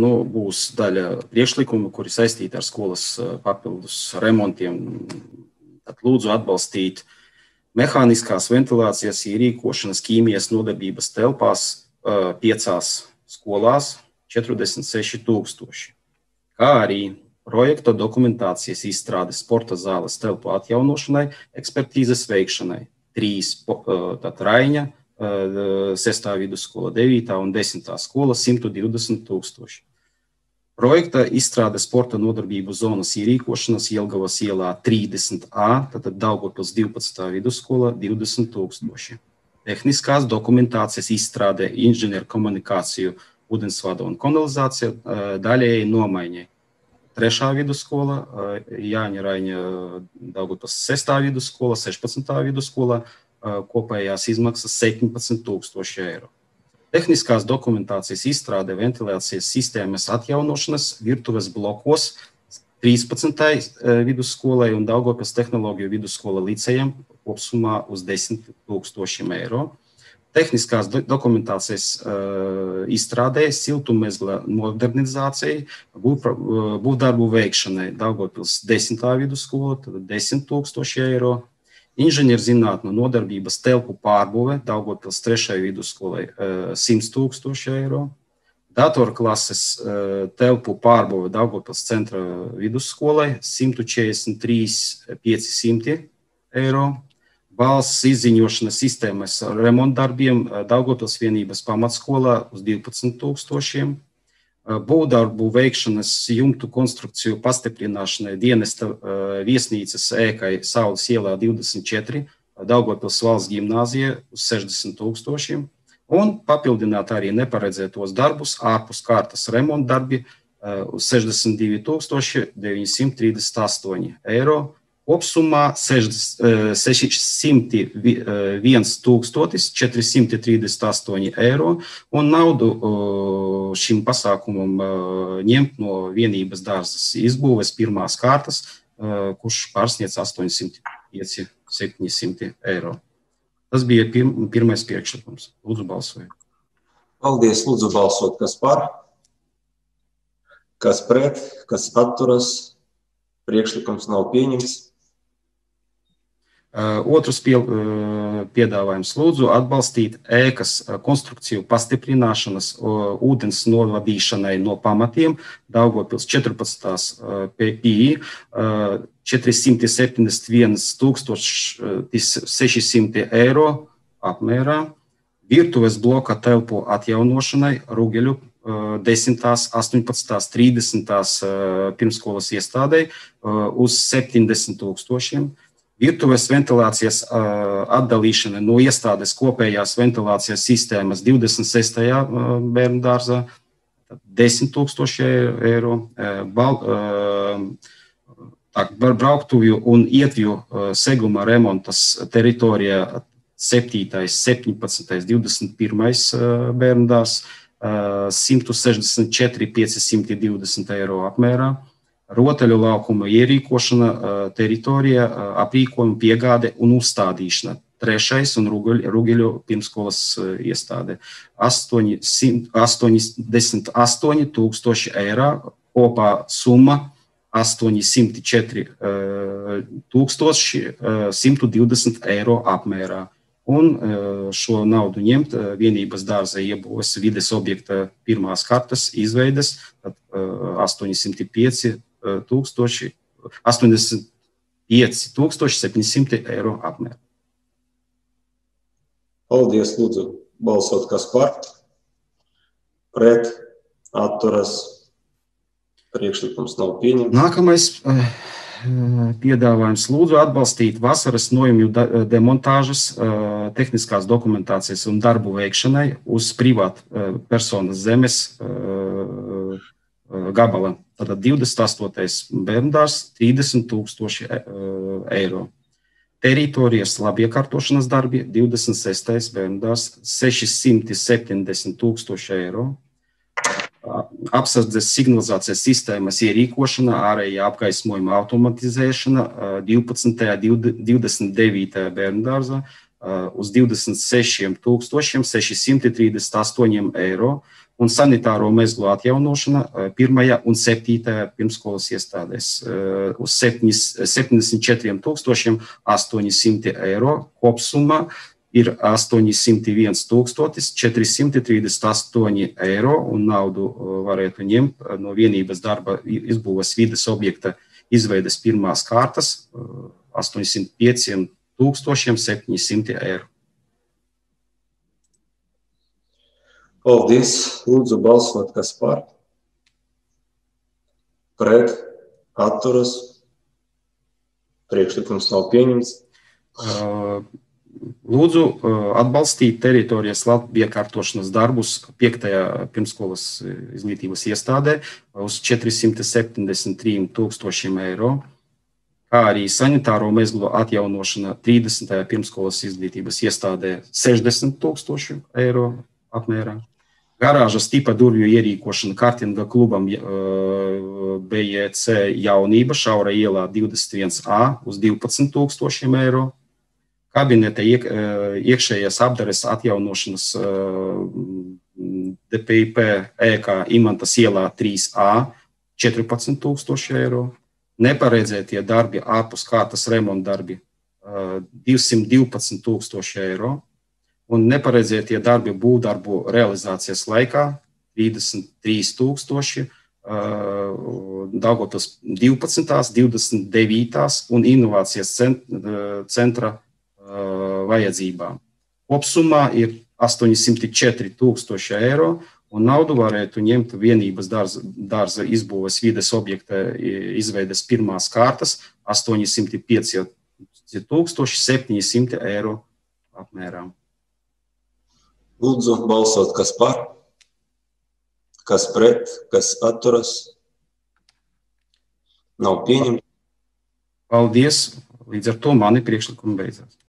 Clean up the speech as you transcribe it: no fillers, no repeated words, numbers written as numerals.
Būs daļa priekšlikumu, kuri saistīti ar skolas papildus remontiem. Tad lūdzu atbalstīt mehāniskās ventilācijas ierīkošanas ķīmijas nodarbības telpās 5 skolās 46,000, kā arī projekta dokumentācijas izstrāde sporta zāles telpu atjaunošanai, ekspertīzes veikšanai 3 Raiņa, 6. vidusskola, 9. un 10. skola 120,000. Projekta izstrāde sporta nodarbību zonas ierīkošanas Jelgavas ielā 30A, tātad Daugavpils 12. vidusskola 20,000. Tehniskās dokumentācijas izstrāde inženieru komunikāciju, ūdensvada un kanalizācija daļēji nomaiņai. 3. vidusskola, Jāņa Raiņa, Daugavpils 6. vidusskola, 16. vidusskola, kopējās izmaksas 17,000 eiro. Tehniskās dokumentācijas izstrāde ventilācijas sistēmas atjaunošanas virtuves blokos 13. vidusskolai un Daugavpils tehnoloģiju vidusskola licejam kopsumā uz 10,000 eiro. Tehniskās dokumentācijas izstrādē siltummezgla modernizācijai, būvdarbu veikšanai Daugavpils 10. vidusskola, tad 10,000 eiro. Inženierzinātņu nodarbības telpu pārbūve Daugavpils 3. vidusskolai 100,000 eiro. Datorklases telpu pārbūve Daugavpils centra vidusskolai 143,500 eiro. Valsts izziņošanas sistēmas remontdarbiem Daugavpils vienības pamatskolā uz 12,000. Būvdarbu veikšanas jumtu konstrukciju pastiprināšanai dienesta viesnīcas ēkai Saules ielā 24, Daugavpils valsts gimnāzija uz 60,000. Un papildināt arī neparedzētos darbus ārpus kārtas remontdarbi uz 62,938 eiro. Kopsumā 601,438 eiro, un naudu šim pasākumam ņemt no vienības dārzas izbūves pirmās kārtas, kurš pārsniedz 805-700 eiro. Tas bija pirmais priekšlikums. Lūdzu, balsojiet. Paldies. Lūdzu, balsot. Kas par? Kas pret? Kas atturas? Priekšlikums nav pieņemts. Otrs piedāvājums lūdzu atbalstīt ēkas konstrukciju pastiprināšanas ūdens novadīšanai no pamatiem Daugavpils 14. PI 471,600 eiro apmērā, virtuves bloka telpu atjaunošanai Rugeļu 10., 18., 30. pirmskolas iestādei uz 70,000. Virtuves ventilācijas atdalīšana no iestādes kopējās ventilācijas sistēmas 26. bērnu dārzā 10,000 eiro. Brauktuvju un ietvju seguma remontas teritorijā 7., 17., 21. bērnu dārzs 164,520 eiro apmērā. Rotaļu laukuma ierīkošana teritorijā, aprīkojuma piegāde un uzstādīšana 3. un Rugeļu pirmskolas iestāde 88,000 eiro, kopā summa 804,120 eiro apmērā. Un šo naudu ņemt vienības dārza iebūves vides objekta pirmās kārtas izveides 85,700 eiro apmērā. Paldies, lūdzu, balsot, kas par, pret, atturas, priekšlikums nav pieņemts. Nākamais piedāvājums lūdzu atbalstīt vasaras nojumju demontāžas, tehniskās dokumentācijas un darbu veikšanai uz privātu personas zemes gabala. Tātad 28. bērndārs 30,000 eiro. Teritorijas labiekārtošanas darbi 26. bērndārs 670,000 eiro. Apsardzes signalizācijas sistēmas ierīkošana, ārējā apgaismojuma automatizēšana 12. 29. bērndārzā uz 26,638 eiro un sanitāro mezglu atjaunošana 1. un 7. pirmsskolas iestādēs uz 74,800 eiro. Kopsumma ir 801,438 eiro, un naudu varētu ņemt no vienības darba izbūves vides objekta izveides pirmās kārtas 805,700 eiro. Paldies. Lūdzu balsot, kas par, pret, atturas. Priekšlikums nav pieņemts. Lūdzu atbalstīt teritorijas iekārtošanas darbus 5. pirmsskolas izglītības iestādē uz 473,000 eiro, kā arī sanitāro mezglu atjaunošana 30. pirmsskolas izglītības iestādē 60,000 eiro apmērā. Garāžas tipa durvju ierīkošana kartinga klubam BJC Jaunība Šaura ielā 21A uz 12,000 eiro. Kabineta iekšējās apdares atjaunošanas DPIP EK Imantas ielā 3A 14,000 eiro. Neparedzētie darbi ārpus kārtas remontdarbi 212,000 eiro. Un neparedzētie darbi būvdarbu realizācijas laikā 33,000, Daugavpils 12., 29. un inovācijas centra vajadzībām. Kopsumā ir 804,000 eiro, un naudu varētu ņemt vienības dārza izbūves vides objekta izveides pirmās kārtas 805,700 eiro apmērā. Lūdzu balsot, kas par, kas pret, kas atturas. Nav pieņemts. Paldies. Līdz ar to mani priekšlikumi beidzās.